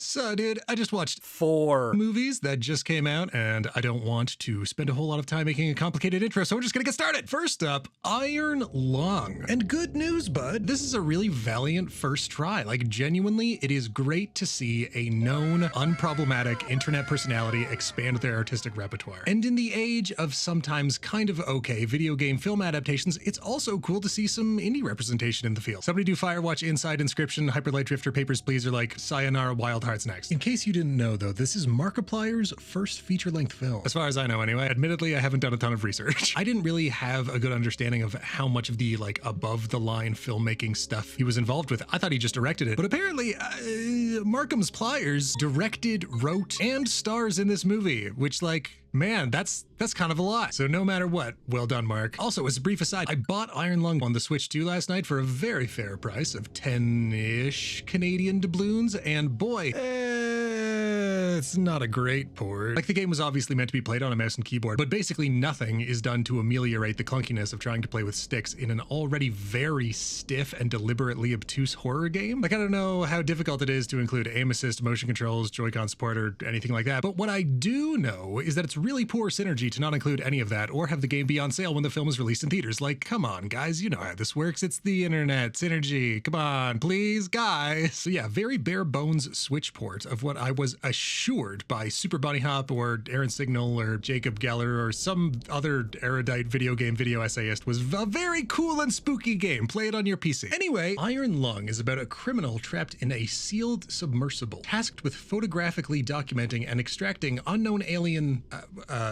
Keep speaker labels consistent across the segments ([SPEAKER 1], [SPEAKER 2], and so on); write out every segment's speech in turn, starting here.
[SPEAKER 1] So, dude, I just watched
[SPEAKER 2] 4
[SPEAKER 1] movies that just came out, and I don't want to spend a whole lot of time making a complicated intro, so we're just gonna get started. First up, Iron Lung. And good news, bud, this is a really valiant first try. Like, genuinely, it is great to see a known, unproblematic internet personality expand their artistic repertoire. And in the age of sometimes kind of okay video game film adaptations, it's also cool to see some indie representation in the field. Somebody do Firewatch, Inside, Inscription, Hyperlight Drifter, Papers, Please, or like Sayonara, Wild Hearts next. In case you didn't know, though, this is Markiplier's first feature-length film. As far as I know, anyway. Admittedly, I haven't done a ton of research. I didn't really have a good understanding of how much of the, like, above-the-line filmmaking stuff he was involved with. I thought he just directed it. But apparently, Markham's Pliers directed, wrote, and stars in this movie, which, like, man, that's kind of a lot. So no matter what, well done, Mark. Also, as a brief aside, I bought Iron Lung on the Switch 2 last night for a very fair price of 10-ish Canadian doubloons, and boy, it's not a great port. Like, the game was obviously meant to be played on a mouse and keyboard, but basically nothing is done to ameliorate the clunkiness of trying to play with sticks in an already very stiff and deliberately obtuse horror game. Like, I don't know how difficult it is to include aim assist, motion controls, Joy-Con support, or anything like that, but what I do know is that it's really poor synergy to not include any of that or have the game be on sale when the film is released in theaters. Like, come on, guys, you know how this works. It's the internet. Synergy. Come on, please, guys. So yeah, very bare bones Switch port of what I was assured by Super Bunny Hop or Aaron Signal or Jacob Geller or some other erudite video game video essayist was a very cool and spooky game. Play it on your PC. Anyway, Iron Lung is about a criminal trapped in a sealed submersible, tasked with photographically documenting and extracting unknown alien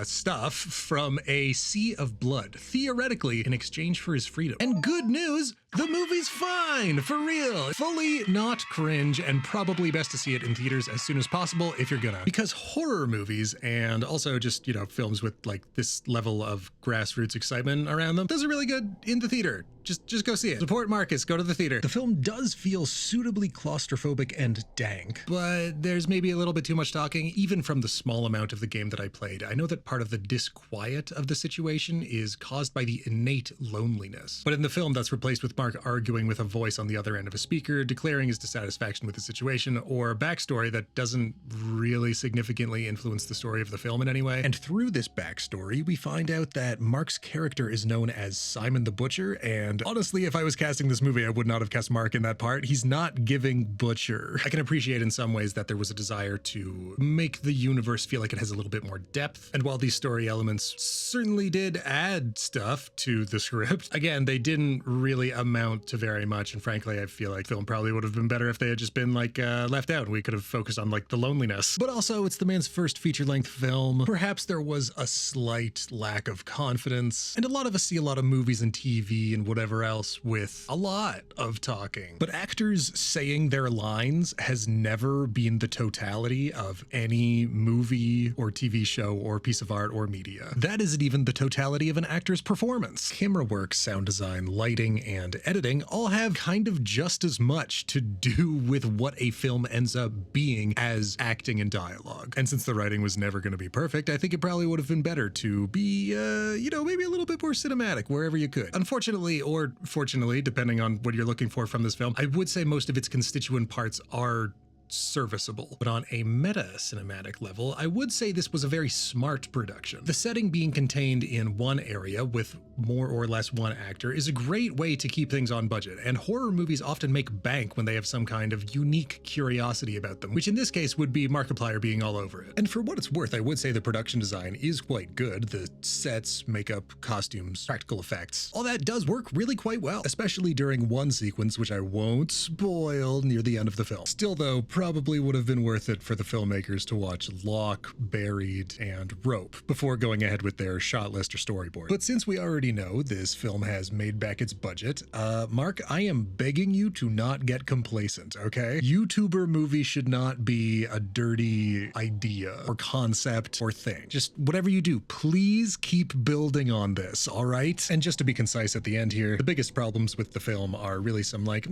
[SPEAKER 1] stuff from a sea of blood, theoretically in exchange for his freedom. And good news, the movie's fine, for real. Fully not cringe, and probably best to see it in theaters as soon as possible if you're gonna. Because horror movies, and also just, you know, films with like this level of grassroots excitement around them, those are really good in the theater. Just go see it. Support Marcus, go to the theater. The film does feel suitably claustrophobic and dank, but there's maybe a little bit too much talking, even from the small amount of the game that I played. I know that part of the disquiet of the situation is caused by the innate loneliness. But in the film, that's replaced with Mark arguing with a voice on the other end of a speaker, declaring his dissatisfaction with the situation, or backstory that doesn't really significantly influence the story of the film in any way. And through this backstory, we find out that Mark's character is known as Simon the Butcher, and honestly, if I was casting this movie, I would not have cast Mark in that part. He's not giving butcher. I can appreciate in some ways that there was a desire to make the universe feel like it has a little bit more depth, and while these story elements certainly did add stuff to the script, again, they didn't really amount to very much, and frankly, I feel like film probably would have been better if they had just been like left out. We could have focused on like the loneliness. But also, it's the man's first feature-length film. Perhaps there was a slight lack of confidence, and a lot of us see a lot of movies and TV and whatever else with a lot of talking. But actors saying their lines has never been the totality of any movie or TV show or piece of art or media. That isn't even the totality of an actor's performance. Camera work, sound design, lighting, and editing all have kind of just as much to do with what a film ends up being as acting and dialogue. And since the writing was never going to be perfect, I think it probably would have been better to be, you know, maybe a little bit more cinematic wherever you could. Unfortunately, or fortunately, depending on what you're looking for from this film, I would say most of its constituent parts are serviceable. But on a meta-cinematic level, I would say this was a very smart production. The setting being contained in one area with more or less one actor is a great way to keep things on budget, and horror movies often make bank when they have some kind of unique curiosity about them, which in this case would be Markiplier being all over it. And for what it's worth, I would say the production design is quite good. The sets, makeup, costumes, practical effects, all that does work really quite well, especially during one sequence, which I won't spoil, near the end of the film. Still though, probably would have been worth it for the filmmakers to watch Lock, Buried, and Rope before going ahead with their shot list or storyboard. But since we already know this film has made back its budget, Mark, I am begging you to not get complacent, okay? YouTuber movie should not be a dirty idea or concept or thing. Just whatever you do, please keep building on this, all right? And just to be concise at the end here, the biggest problems with the film are really some like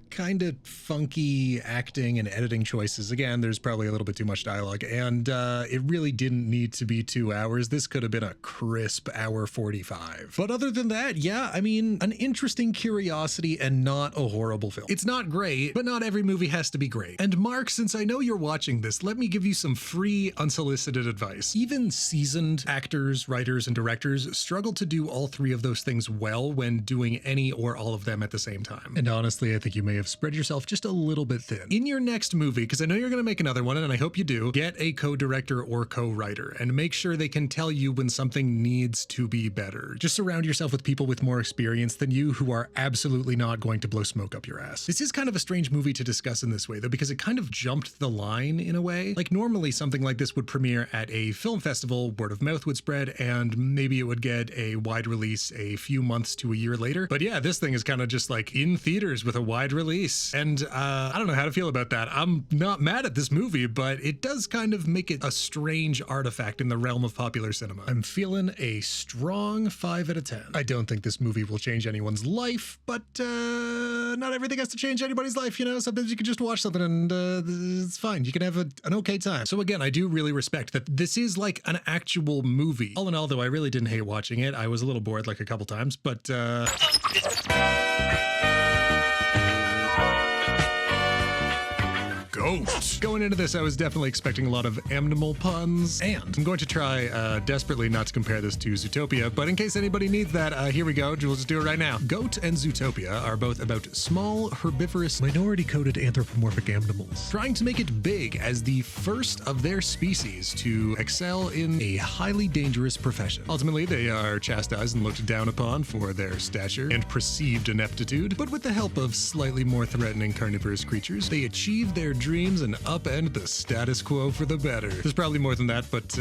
[SPEAKER 1] kind of funky acting and editing choices. Again, there's probably a little bit too much dialogue, and it really didn't need to be 2 hours. This could have been a crisp hour 45. But other than that, yeah, I mean, an interesting curiosity and not a horrible film. It's not great, but not every movie has to be great. And Mark, since I know you're watching this, let me give you some free, unsolicited advice. Even seasoned actors, writers, and directors struggle to do all 3 of those things well when doing any or all of them at the same time. And honestly, I think you may have spread yourself just a little bit thin. In your next movie, because I know you're going to make another one, and I hope you do, get a co-director or co-writer, and make sure they can tell you when something needs to be better. Just surround yourself with people with more experience than you who are absolutely not going to blow smoke up your ass. This is kind of a strange movie to discuss in this way, though, because it kind of jumped the line in a way. Like, normally something like this would premiere at a film festival, word of mouth would spread, and maybe it would get a wide release a few months to a year later. But yeah, this thing is kind of just like in theaters with a wide release. And I don't know how to feel about that. I'm not mad at this movie, but it does kind of make it a strange artifact in the realm of popular cinema. I'm feeling a strong 5 out of 10. I don't think this movie will change anyone's life, but not everything has to change anybody's life, you know? Sometimes you can just watch something and it's fine. You can have an okay time. So again, I do really respect that this is like an actual movie. All in all, though, I really didn't hate watching it. I was a little bored like a couple times, but Goat. Going into this, I was definitely expecting a lot of animal puns, and I'm going to try desperately not to compare this to Zootopia, but in case anybody needs that, here we go. We'll just do it right now. Goat and Zootopia are both about small, herbivorous, minority-coded anthropomorphic animals trying to make it big as the first of their species to excel in a highly dangerous profession. Ultimately, they are chastised and looked down upon for their stature and perceived ineptitude, but with the help of slightly more threatening carnivorous creatures, they achieve their dreams and upend the status quo for the better. There's probably more than that, but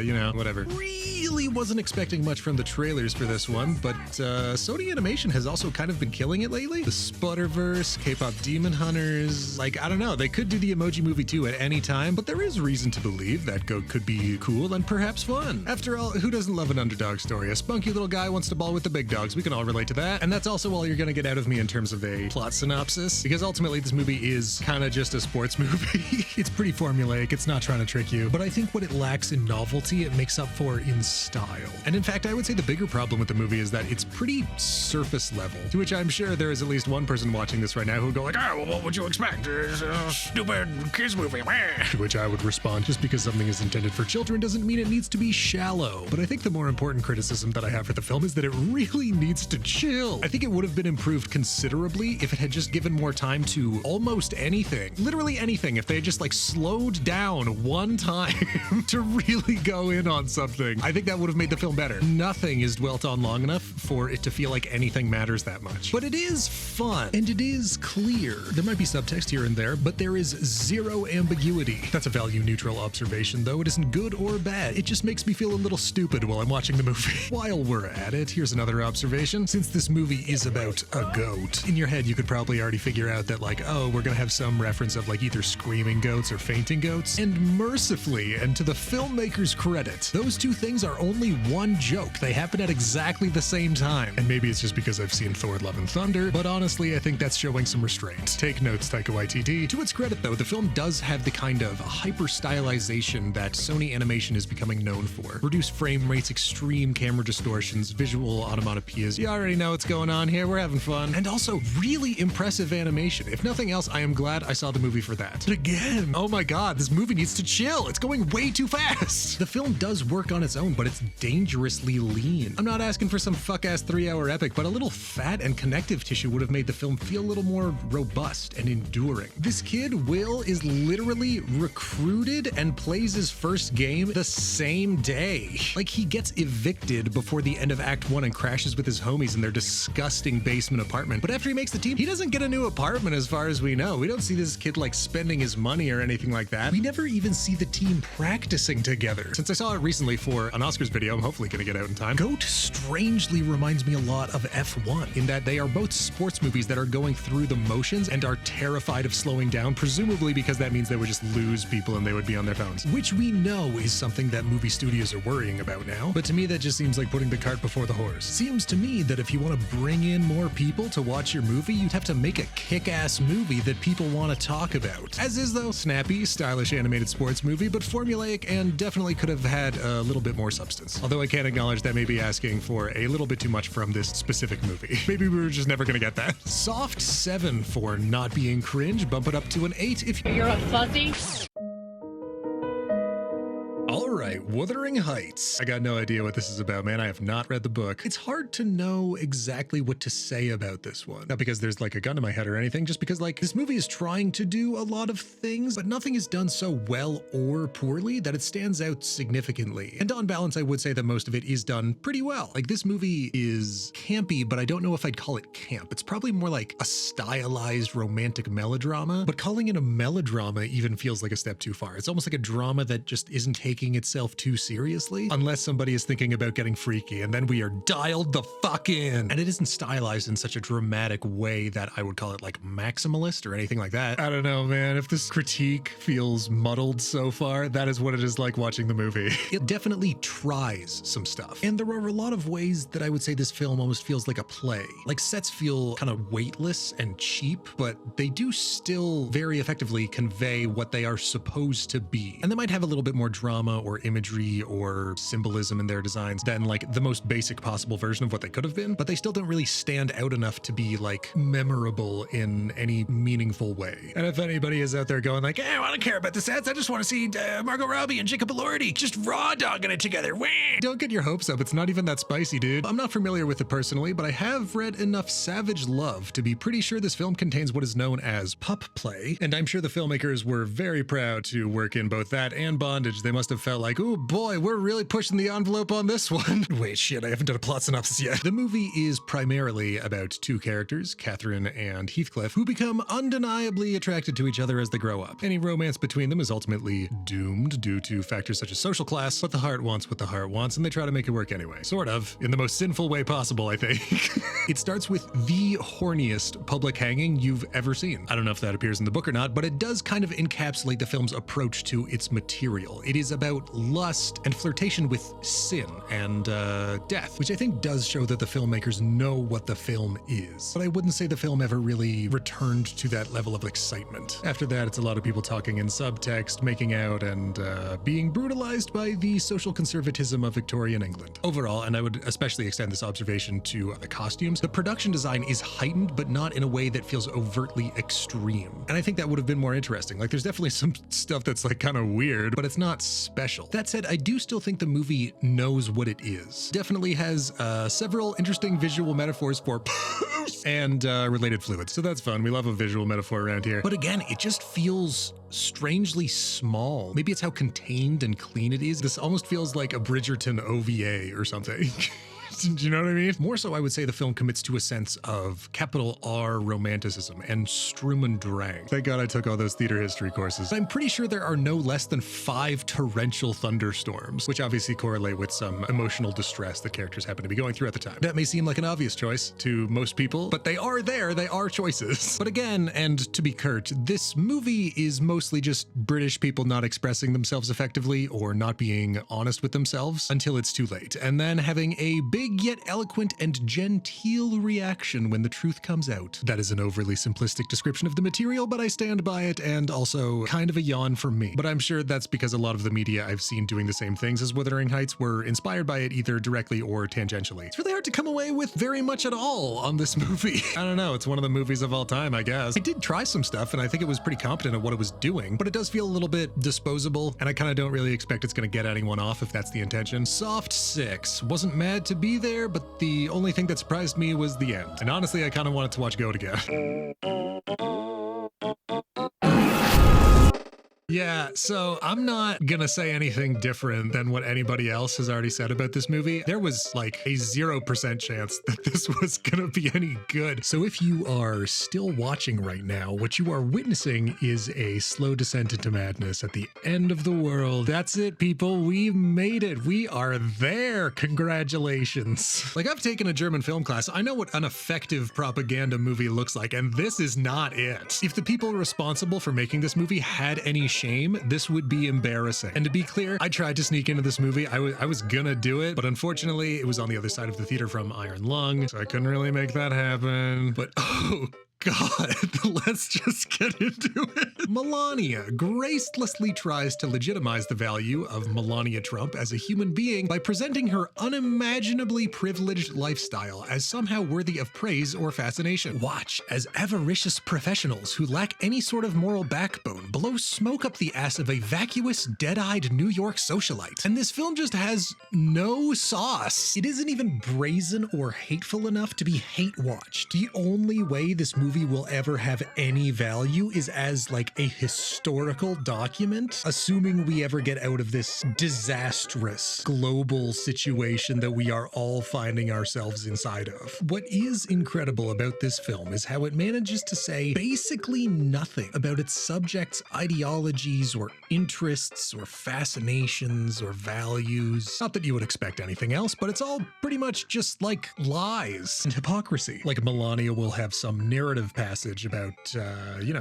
[SPEAKER 1] you know, whatever. Really wasn't expecting much from the trailers for this one, but Sony Animation has also kind of been killing it lately. The Sputterverse, K-pop Demon Hunters, like, I don't know, they could do the Emoji Movie 2 at any time, but there is reason to believe that Goat could be cool and perhaps fun. After all, who doesn't love an underdog story? A spunky little guy wants to ball with the big dogs. We can all relate to that. And that's also all you're gonna get out of me in terms of a plot synopsis, because ultimately this movie is kind of just a sports movie. It's pretty formulaic, it's not trying to trick you, but I think what it lacks in novelty, it makes up for in style. And in fact, I would say the bigger problem with the movie is that it's pretty surface level, to which I'm sure there is at least one person watching this right now who would go like, oh, well, what would you expect? It's a stupid kids movie. To which I would respond, just because something is intended for children doesn't mean it needs to be shallow. But I think the more important criticism that I have for the film is that it really needs to chill. I think it would have been improved considerably if it had just given more time to almost anything. Literally anything. If they had just like slowed down one time to really go in on something, I think that would have made the film better. Nothing is dwelt on long enough for it to feel like anything matters that much. But it is fun, and it is clear. There might be subtext here and there, but there is zero ambiguity. That's a value-neutral observation, though. It isn't good or bad. It just makes me feel a little stupid while I'm watching the movie. While we're at it, here's another observation. Since this movie is about a goat, in your head you could probably already figure out that, like, oh, we're gonna have some reference of like either screaming goats or fainting goats. And mercifully, and to the filmmaker's credit, those two things are only one joke. They happen at exactly the same time. And maybe it's just because I've seen Thor: Love and Thunder, but honestly, I think that's showing some restraint. Take notes, Taika Waititi. To its credit, though, the film does have the kind of hyper-stylization that Sony Animation is becoming known for. Reduced frame rates, extreme camera distortions, visual onomatopoeias. You already know what's going on here. We're having fun. And also really impressive animation. If nothing else, I am glad I saw the movie for that. But again, oh my god, this movie needs to chill. It's going way too fast. The film does work on its own, but it's dangerously lean. I'm not asking for some fuck-ass 3-hour epic, but a little fat and connective tissue would have made the film feel a little more robust and enduring. This kid, Will, is literally recruited and plays his first game the same day. Like, he gets evicted before the end of Act 1 and crashes with his homies in their disgusting basement apartment. But after he makes the team, he doesn't get a new apartment as far as we know. We don't see this kid like spending his money or anything like that. We never even see the team practicing together. Since I saw it recently for an Oscars video, I'm hopefully gonna get out in time. Goat strangely reminds me a lot of F1 in that they are both sports movies that are going through the motions and are terrified of slowing down, presumably because that means they would just lose people and they would be on their phones, which we know is something that movie studios are worrying about now. But to me, that just seems like putting the cart before the horse. Seems to me that if you want to bring in more people to watch your movie, you'd have to make a kick-ass movie that people want to talk about. concept. As is though, snappy, stylish animated sports movie, but formulaic and definitely could have had a little bit more substance. Although I can acknowledge that may be asking for a little bit too much from this specific movie. Maybe we were just never gonna get that. Soft 7 for not being cringe, bump it up to an 8 if
[SPEAKER 2] You're a fuzzy.
[SPEAKER 1] All right, Wuthering Heights. I got no idea what this is about, man. I have not read the book. It's hard to know exactly what to say about this one. Not because there's like a gun to my head or anything, just because like this movie is trying to do a lot of things, but nothing is done so well or poorly that it stands out significantly. And on balance, I would say that most of it is done pretty well. Like this movie is campy, but I don't know if I'd call it camp. It's probably more like a stylized romantic melodrama, but calling it a melodrama even feels like a step too far. It's almost like a drama that just isn't taking itself too seriously, unless somebody is thinking about getting freaky, and then we are dialed the fuck in. And it isn't stylized in such a dramatic way that I would call it like maximalist or anything like that. I don't know, man. If this critique feels muddled so far, that is what it is like watching the movie. It definitely tries some stuff. And there are a lot of ways that I would say this film almost feels like a play. Like sets feel kind of weightless and cheap, but they do still very effectively convey what they are supposed to be. And they might have a little bit more drama or imagery or symbolism in their designs than like the most basic possible version of what they could have been, but they still don't really stand out enough to be like memorable in any meaningful way. And if anybody is out there going like, hey, I don't care about the sets, I just want to see Margot Robbie and Jacob Elordi just raw dogging it together. Wah! Don't get your hopes up. It's not even that spicy, dude. I'm not familiar with it personally, but I have read enough savage love to be pretty sure this film contains what is known as pup play, and I'm sure the filmmakers were very proud to work in both that and bondage. They must have felt like, oh boy, we're really pushing the envelope on this one. Wait, shit, I haven't done a plot synopsis yet. The movie is primarily about two characters, Catherine and Heathcliff, who become undeniably attracted to each other as they grow up. Any romance between them is ultimately doomed due to factors such as social class, but the heart wants what the heart wants, and they try to make it work anyway. Sort of, in the most sinful way possible, I think. It starts with the horniest public hanging you've ever seen. I don't know if that appears in the book or not, but it does kind of encapsulate the film's approach to its material. It is about lust and flirtation with sin and death, which I think does show that the filmmakers know what the film is. But I wouldn't say the film ever really returned to that level of excitement. After that, it's a lot of people talking in subtext, making out, and being brutalized by the social conservatism of Victorian England. Overall, and I would especially extend this observation to the costumes, the production design is heightened, but not in a way that feels overtly extreme. And I think that would have been more interesting. Like, there's definitely some stuff that's like kind of weird, but it's not special. That said, I do still think the movie knows what it is. Definitely has several interesting visual metaphors for and related fluids. So that's fun. We love a visual metaphor around here. But again, it just feels strangely small. Maybe it's how contained and clean it is. This almost feels like a Bridgerton OVA or something. Do you know what I mean? More so, I would say the film commits to a sense of capital R romanticism and Sturm und Drang. Thank God I took all those theater history courses. I'm pretty sure there are no less than 5 torrential thunderstorms, which obviously correlate with some emotional distress the characters happen to be going through at the time. That may seem like an obvious choice to most people, but they are there. They are choices. But again, and to be curt, this movie is mostly just British people not expressing themselves effectively or not being honest with themselves until it's too late, and then having a big yet eloquent and genteel reaction when the truth comes out. That is an overly simplistic description of the material, but I stand by it, and also kind of a yawn for me. But I'm sure that's because a lot of the media I've seen doing the same things as Wuthering Heights were inspired by it either directly or tangentially. It's really hard to come away with very much at all on this movie. I don't know, it's one of the movies of all time, I guess. I did try some stuff, and I think it was pretty competent at what it was doing, but it does feel a little bit disposable, and I kind of don't really expect it's going to get anyone off if that's the intention. Soft 6. Wasn't mad to be there, but the only thing that surprised me was the end. And honestly, I kind of wanted to watch Goat again. Yeah, so I'm not gonna say anything different than what anybody else has already said about this movie. There was like a 0% chance that this was gonna be any good. So if you are still watching right now, what you are witnessing is a slow descent into madness at the end of the world. That's it, people. We made it. We are there. Congratulations. Like, I've taken a German film class. I know what an effective propaganda movie looks like, and this is not it. If the people responsible for making this movie had any shame, this would be embarrassing. And to be clear, I tried to sneak into this movie. I was gonna do it, but unfortunately, it was on the other side of the theater from Iron Lung, so I couldn't really make that happen. But oh God, let's just get into it. Melania gracelessly tries to legitimize the value of Melania Trump as a human being by presenting her unimaginably privileged lifestyle as somehow worthy of praise or fascination. Watch as avaricious professionals who lack any sort of moral backbone blow smoke up the ass of a vacuous, dead-eyed New York socialite. And this film just has no sauce. It isn't even brazen or hateful enough to be hate-watched. The only way this movie will ever have any value is as like a historical document, assuming we ever get out of this disastrous global situation that we are all finding ourselves inside of. What is incredible about this film is how it manages to say basically nothing about its subject's ideologies or interests or fascinations or values. Not that you would expect anything else, but it's all pretty much just like lies and hypocrisy. Like Melania will have some narrative passage about,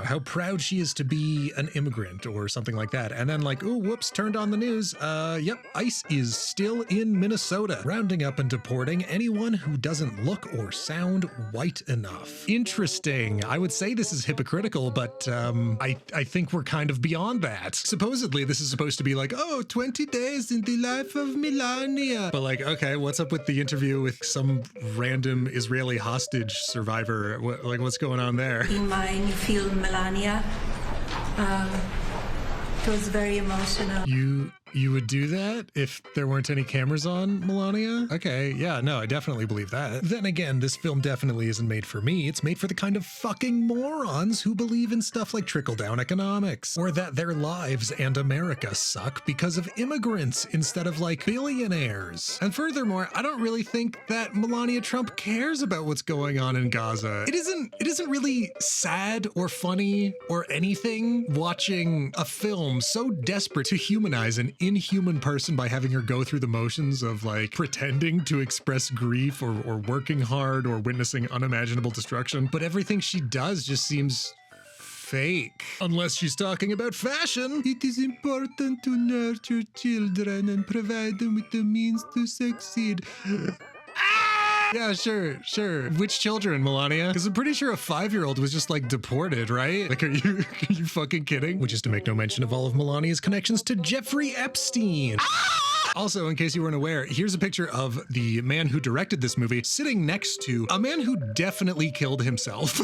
[SPEAKER 1] how proud she is to be an immigrant or something like that. And then like, oh, whoops, turned on the news. Yep, ICE is still in Minnesota, rounding up and deporting anyone who doesn't look or sound white enough. Interesting. I would say this is hypocritical, but I think we're kind of beyond that. Supposedly, this is supposed to be like, 20 days in the life of Melania. But like, okay, what's up with the interview with some random Israeli hostage survivor? What's going on there?
[SPEAKER 2] In my new film, Melania, it was very emotional.
[SPEAKER 1] You would do that if there weren't any cameras on, Melania? Okay, yeah, no, I definitely believe that. Then again, this film definitely isn't made for me. It's made for the kind of fucking morons who believe in stuff like trickle-down economics, or that their lives and America suck because of immigrants instead of like billionaires. And furthermore, I don't really think that Melania Trump cares about what's going on in Gaza. It isn't really sad or funny or anything watching a film so desperate to humanize an inhuman person by having her go through the motions of like pretending to express grief or working hard or witnessing unimaginable destruction. But everything she does just seems fake. Unless she's talking about fashion. It is important to nurture children and provide them with the means to succeed. Yeah, sure. Which children, Melania? Because I'm pretty sure a 5-year-old was just like deported, right? Like, are you fucking kidding? Which is to make no mention of all of Melania's connections to Jeffrey Epstein. Also, in case you weren't aware, here's a picture of the man who directed this movie sitting next to a man who definitely killed himself.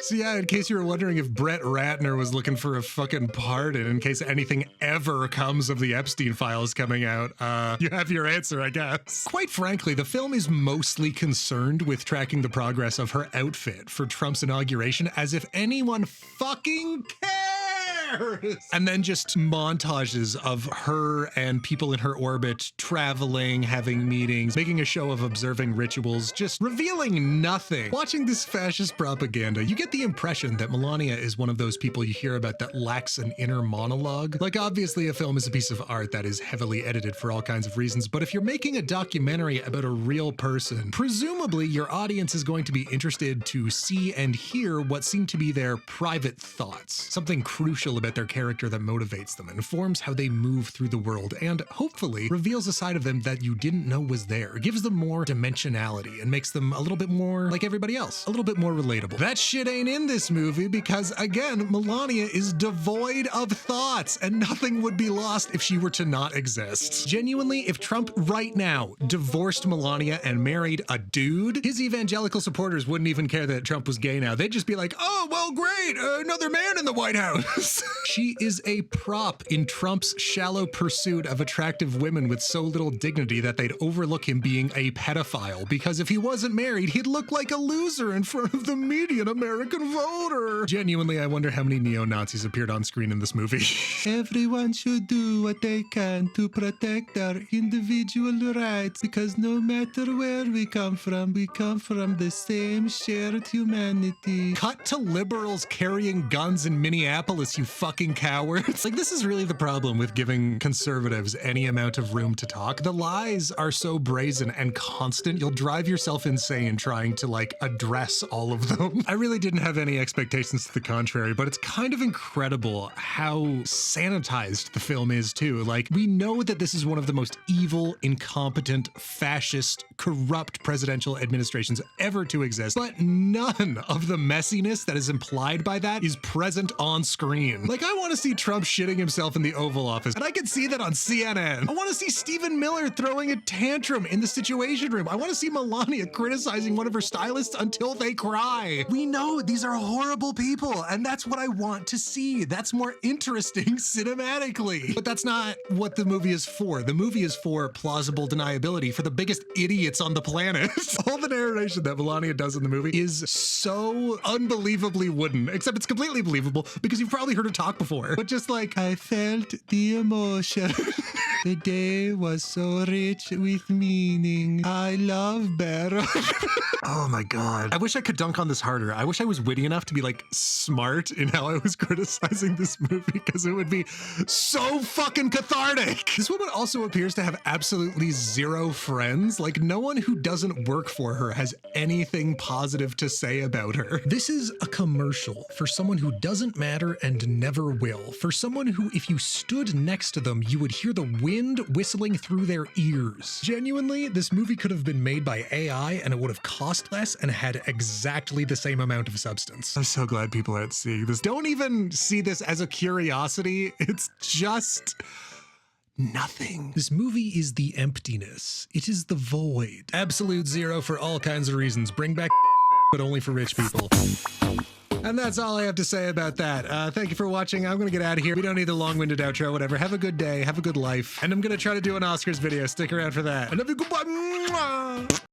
[SPEAKER 1] So yeah, in case you were wondering if Brett Ratner was looking for a fucking pardon in case anything ever comes of the Epstein files coming out, you have your answer, I guess. Quite frankly, the film is mostly concerned with tracking the progress of her outfit for Trump's inauguration as if anyone fucking cares. And then just montages of her and people in her orbit traveling, having meetings, making a show of observing rituals, just revealing nothing. Watching this fascist propaganda, you get the impression that Melania is one of those people you hear about that lacks an inner monologue. Like, obviously a film is a piece of art that is heavily edited for all kinds of reasons, but if you're making a documentary about a real person, presumably your audience is going to be interested to see and hear what seem to be their private thoughts, something crucial about their character that motivates them, informs how they move through the world, and hopefully reveals a side of them that you didn't know was there, gives them more dimensionality, and makes them a little bit more like everybody else, a little bit more relatable. That shit ain't in this movie because, again, Melania is devoid of thoughts, and nothing would be lost if she were to not exist. Genuinely, if Trump right now divorced Melania and married a dude, his evangelical supporters wouldn't even care that Trump was gay now. They'd just be like, oh, well, great, another man in the White House. She is a prop in Trump's shallow pursuit of attractive women with so little dignity that they'd overlook him being a pedophile, because if he wasn't married, he'd look like a loser in front of the median American voter. Genuinely, I wonder how many neo-Nazis appeared on screen in this movie. Everyone should do what they can to protect our individual rights, because no matter where we come from the same shared humanity. Cut to liberals carrying guns in Minneapolis, you fucking cowards. Like, this is really the problem with giving conservatives any amount of room to talk. The lies are so brazen and constant, you'll drive yourself insane trying to like address all of them. I really didn't have any expectations to the contrary, but it's kind of incredible how sanitized the film is too. Like, we know that this is one of the most evil, incompetent, fascist, corrupt presidential administrations ever to exist, but none of the messiness that is implied by that is present on screen. Like, I want to see Trump shitting himself in the Oval Office, and I can see that on CNN. I want to see Stephen Miller throwing a tantrum in the Situation Room. I want to see Melania criticizing one of her stylists until they cry. We know these are horrible people, and that's what I want to see. That's more interesting cinematically. But that's not what the movie is for. The movie is for plausible deniability for the biggest idiots on the planet. All the narration that Melania does in the movie is so unbelievably wooden, except it's completely believable because you've probably heard her talk before. But just like, I felt the emotion. The day was so rich with meaning. I love better. Oh my God. I wish I could dunk on this harder. I wish I was witty enough to be like smart in how I was criticizing this movie, because it would be so fucking cathartic. This woman also appears to have absolutely zero friends. Like, no one who doesn't work for her has anything positive to say about her. This is a commercial for someone who doesn't matter and never will. For someone who, if you stood next to them, you would hear the wind whistling through their ears. Genuinely, this movie could have been made by AI and it would have cost less and had exactly the same amount of substance. I'm so glad people aren't seeing this. Don't even see this as a curiosity. It's just nothing. This movie is the emptiness. It is the void. Absolute zero for all kinds of reasons. Bring back but only for rich people. And that's all I have to say about that. Thank you for watching. I'm going to get out of here. We don't need a long-winded outro, whatever. Have a good day. Have a good life. And I'm going to try to do an Oscars video. Stick around for that. I love you. Goodbye.